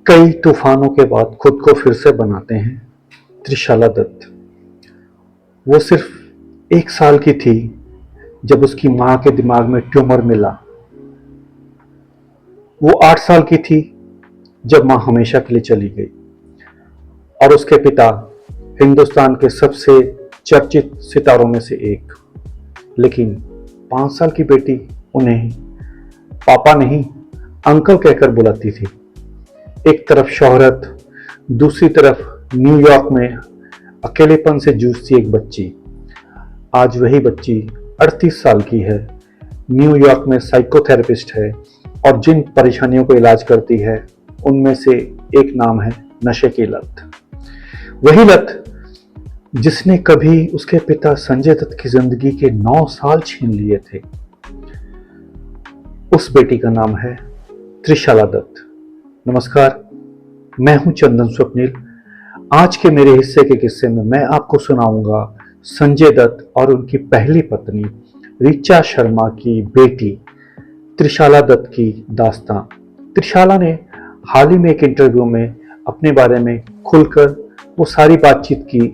कई तूफानों के बाद खुद को फिर से बनाते हैं त्रिशाला दत्त। वो सिर्फ 1 साल की थी जब उसकी मां के दिमाग में ट्यूमर मिला। वो 8 साल की थी जब मां हमेशा के लिए चली गई और उसके पिता हिंदुस्तान के सबसे चर्चित सितारों में से एक। लेकिन 5 साल की बेटी उन्हें पापा नहीं, अंकल कहकर बुलाती थी। एक तरफ शोहरत, दूसरी तरफ न्यूयॉर्क में अकेलेपन से जूझती एक बच्ची। आज वही बच्ची 38 साल की है, न्यूयॉर्क में साइकोथेरेपिस्ट है और जिन परेशानियों को इलाज करती है उनमें से एक नाम है नशे की लत। वही लत जिसने कभी उसके पिता संजय दत्त की जिंदगी के 9 साल छीन लिए थे। उस बेटी का नाम है त्रिशाला दत्त। नमस्कार, मैं हूं चंदन स्वप्निल। आज के मेरे हिस्से के किस्से में मैं आपको सुनाऊंगा संजय दत्त और उनकी पहली पत्नी ऋचा शर्मा की बेटी त्रिशाला दत्त की दास्तां। त्रिशाला ने हाल ही में एक इंटरव्यू में अपने बारे में खुलकर वो सारी बातचीत की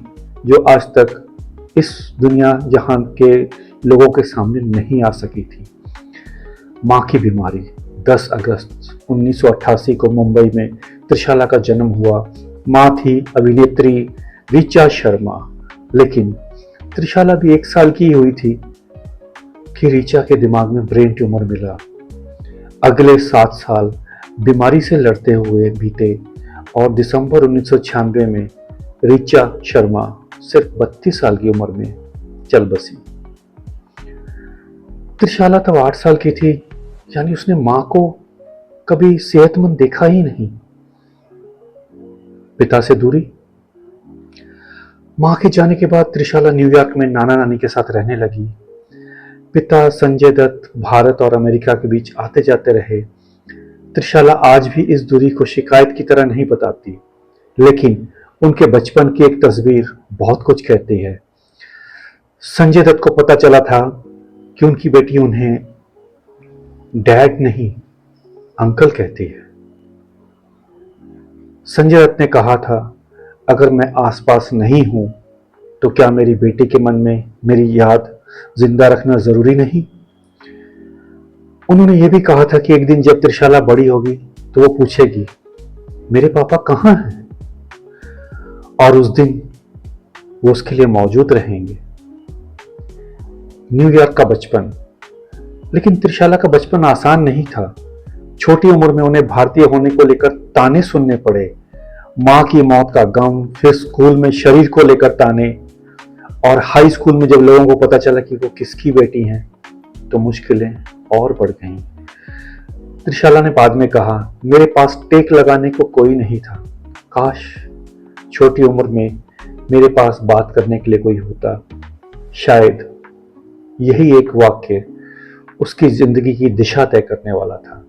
जो आज तक इस दुनिया जहान के लोगों के सामने नहीं आ सकी थी। मां की बीमारी। 10 अगस्त 1988 को मुंबई में त्रिशाला का जन्म हुआ। मां थी अभिनेत्री ऋचा शर्मा। लेकिन त्रिशाला भी 1 साल की हुई थी कि ऋचा के दिमाग में ब्रेन ट्यूमर मिला। अगले 7 साल बीमारी से लड़ते हुए बीते और दिसंबर 1996 में ऋचा शर्मा सिर्फ 32 साल की उम्र में चल बसी। त्रिशाला तब 8 साल की थी, यानी उसने मां को कभी सेहतमंद देखा ही नहीं। पिता से दूरी। मां के जाने के बाद त्रिशाला न्यूयॉर्क में नाना नानी के साथ रहने लगी। पिता संजय दत्त भारत और अमेरिका के बीच आते जाते रहे। त्रिशाला आज भी इस दूरी को शिकायत की तरह नहीं बताती, लेकिन उनके बचपन की एक तस्वीर बहुत कुछ कहती है। संजय दत्त को पता चला था कि उनकी बेटी उन्हें डैड नहीं, अंकल कहती है। संजय दत्त ने कहा था, अगर मैं आसपास नहीं हूं तो क्या मेरी बेटी के मन में मेरी याद जिंदा रखना जरूरी नहीं। उन्होंने यह भी कहा था कि एक दिन जब त्रिशाला बड़ी होगी तो वो पूछेगी, मेरे पापा कहां हैं, और उस दिन वो उसके लिए मौजूद रहेंगे। न्यूयॉर्क का बचपन। लेकिन त्रिशाला का बचपन आसान नहीं था। छोटी उम्र में उन्हें भारतीय होने को लेकर ताने सुनने पड़े। मां की मौत का गम, फिर स्कूल में शरीर को लेकर ताने, और हाई स्कूल में जब लोगों को पता चला कि वो किसकी बेटी हैं तो मुश्किलें और बढ़ गईं। त्रिशाला ने बाद में कहा, मेरे पास टेक लगाने को कोई नहीं था। काश छोटी उम्र में मेरे पास बात करने के लिए कोई होता। शायद यही एक वाक्य उसकी जिंदगी की दिशा तय करने वाला था।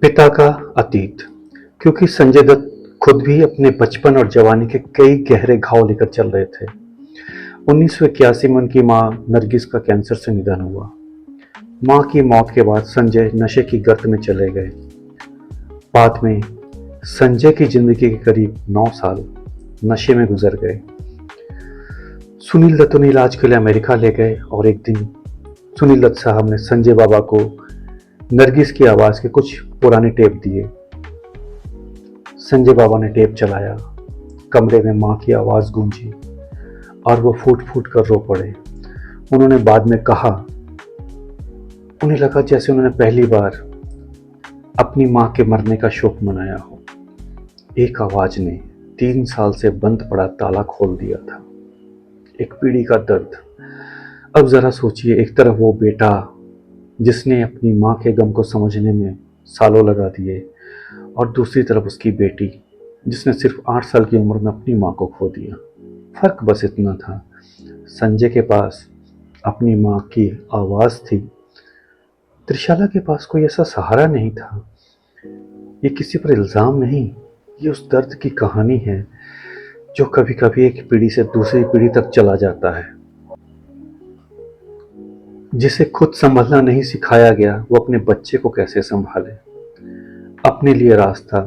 पिता का अतीत। क्योंकि संजय दत्त खुद भी अपने बचपन और जवानी के कई गहरे घाव लेकर चल रहे थे। 1981 में उनकी मां नरगिस का कैंसर से निधन हुआ। मां की मौत के बाद संजय नशे की गर्त में चले गए। बाद में संजय की जिंदगी के करीब 9 साल नशे में गुजर गए। सुनील दत्त उन्हें इलाज के लिए अमेरिका ले गए और एक दिन सुनील दत्त साहब ने संजय बाबा को नरगिस की आवाज के कुछ पुराने टेप दिए। संजय बाबा ने टेप चलाया। कमरे में मां की आवाज गूंजी और वो फूट फूट कर रो पड़े। उन्होंने बाद में कहा, उन्हें लगा जैसे उन्होंने पहली बार अपनी मां के मरने का शोक मनाया हो। एक आवाज ने 3 साल से बंद पड़ा ताला खोल दिया था। एक पीढ़ी का दर्द। अब जरा सोचिए, एक तरफ वो बेटा जिसने अपनी मां के गम को समझने में सालों लगा दिए, और दूसरी तरफ उसकी बेटी जिसने सिर्फ 8 साल की उम्र में अपनी मां को खो दिया। फर्क बस इतना था, संजय के पास अपनी मां की आवाज थी, त्रिशाला के पास कोई ऐसा सहारा नहीं था। ये किसी पर इल्जाम नहीं, ये उस दर्द की कहानी है जो कभी कभी एक पीढ़ी से दूसरी पीढ़ी तक चला जाता है। जिसे खुद संभलना नहीं सिखाया गया, वो अपने बच्चे को कैसे संभाले। अपने लिए रास्ता।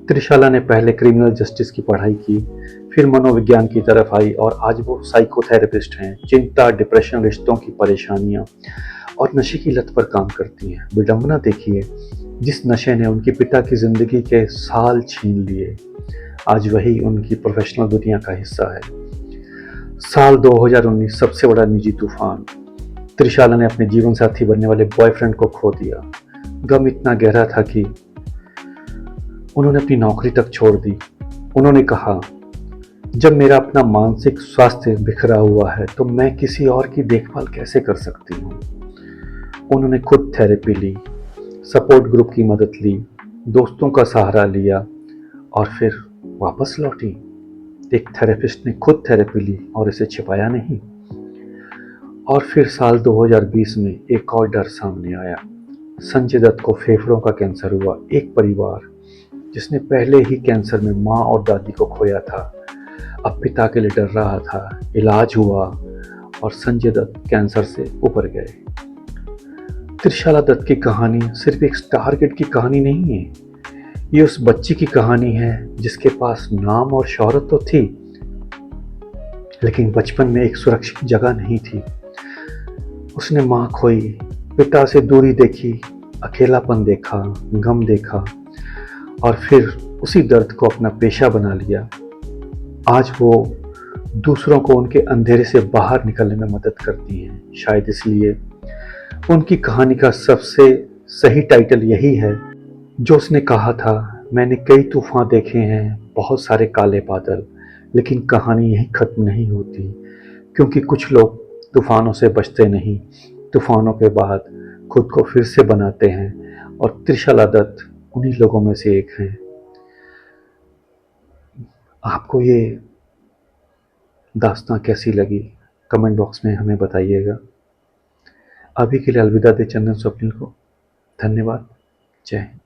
त्रिशाला ने पहले क्रिमिनल जस्टिस की पढ़ाई की, फिर मनोविज्ञान की तरफ आई और आज वो साइकोथेरेपिस्ट हैं। चिंता, डिप्रेशन, रिश्तों की परेशानियां और नशे की लत पर काम करती हैं। विडंबना देखिए, जिस नशे ने उनके पिता की जिंदगी के साल छीन लिए, आज वही उनकी प्रोफेशनल दुनिया का हिस्सा है। साल 2019 सबसे बड़ा निजी तूफान। त्रिशाला ने अपने जीवन साथी बनने वाले बॉयफ्रेंड को खो दिया। गम इतना गहरा था कि उन्होंने अपनी नौकरी तक छोड़ दी। उन्होंने कहा, जब मेरा अपना मानसिक स्वास्थ्य बिखरा हुआ है तो मैं किसी और की देखभाल कैसे कर सकती हूँ। उन्होंने खुद थेरेपी ली, सपोर्ट ग्रुप की मदद ली, दोस्तों का सहारा लिया और फिर वापस लौटी। एक थेरेपिस्ट ने खुद थेरेपी ली और इसे छिपाया नहीं। और फिर साल 2020 में एक और डर सामने आया। संजय दत्त को फेफड़ों का कैंसर हुआ। एक परिवार जिसने पहले ही कैंसर में माँ और दादी को खोया था, अब पिता के लिए डर रहा था। इलाज हुआ और संजय दत्त कैंसर से उबर गए। त्रिशाला दत्त की कहानी सिर्फ एक स्टार किड की कहानी नहीं है, ये उस बच्ची की कहानी है जिसके पास नाम और शोहरत तो थी, लेकिन बचपन में एक सुरक्षित जगह नहीं थी। उसने माँ खोई, पिता से दूरी देखी, अकेलापन देखा, गम देखा और फिर उसी दर्द को अपना पेशा बना लिया। आज वो दूसरों को उनके अंधेरे से बाहर निकलने में मदद करती हैं। शायद इसलिए उनकी कहानी का सबसे सही टाइटल यही है जो उसने कहा था, मैंने कई तूफान देखे हैं, बहुत सारे काले बादल, लेकिन कहानी यहीं खत्म नहीं होती। क्योंकि कुछ लोग तूफानों से बचते नहीं, तूफानों के बाद खुद को फिर से बनाते हैं और त्रिशाला दत्त उन्हीं लोगों में से एक हैं। आपको ये दास्तां कैसी लगी कमेंट बॉक्स में हमें बताइएगा। अभी के लिए अलविदा दे चंदन स्वप्निल को। धन्यवाद। जय हिंद।